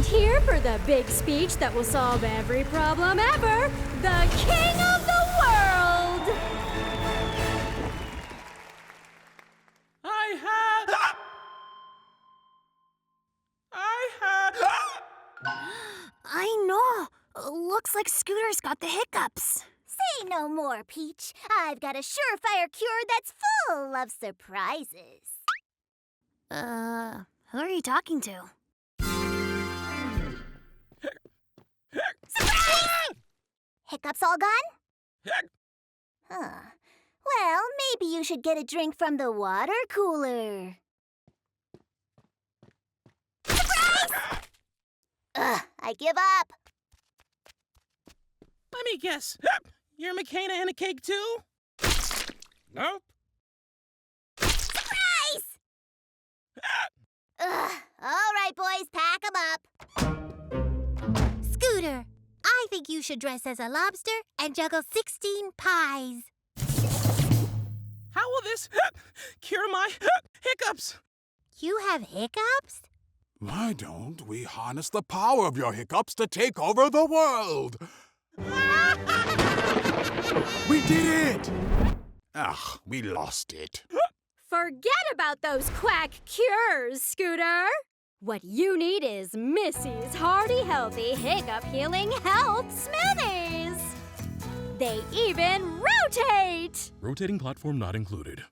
And here for the big speech that will solve every problem ever, the King of the World! I know. Looks like Scooter's got the hiccups. Say no more, Peach. I've got a surefire cure that's full of surprises. Who are you talking to? Surprise! Hiccups all gone? Huh. Well, maybe you should get a drink from the water cooler. Surprise! Ugh, I give up. Let me guess. You're McKenna and a cake too? Nope. Surprise! Ugh. All right, boys, pack 'em up. Scooter, I think you should dress as a lobster and juggle 16 pies. How will this cure my hiccups? You have hiccups? Why don't we harness the power of your hiccups to take over the world? We did it! Ah, we lost it. Forget about those quack cures, Scooter! What you need is Missy's Hearty Healthy Hiccup Healing Health Smoothies! They even rotate! Rotating platform not included.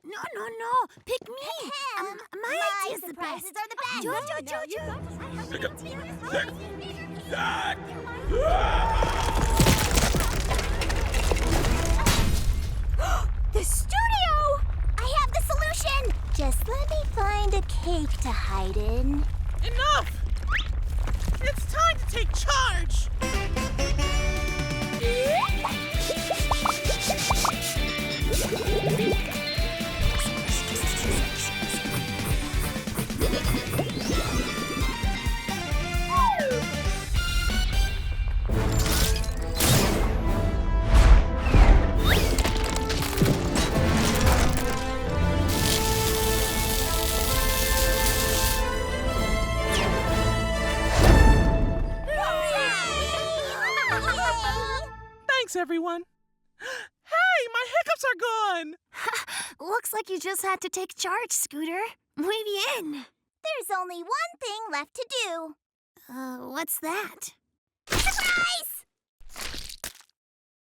No. Pick me. My idea's the best. Are the best. The studio! I have the solution. Just let me find a cake to hide in. Enough! It's time to take charge! Thanks, everyone. Hey, my hiccups are gone! Looks like you just had to take charge, Scooter. Muy bien. There's only one thing left to do. What's that? Surprise!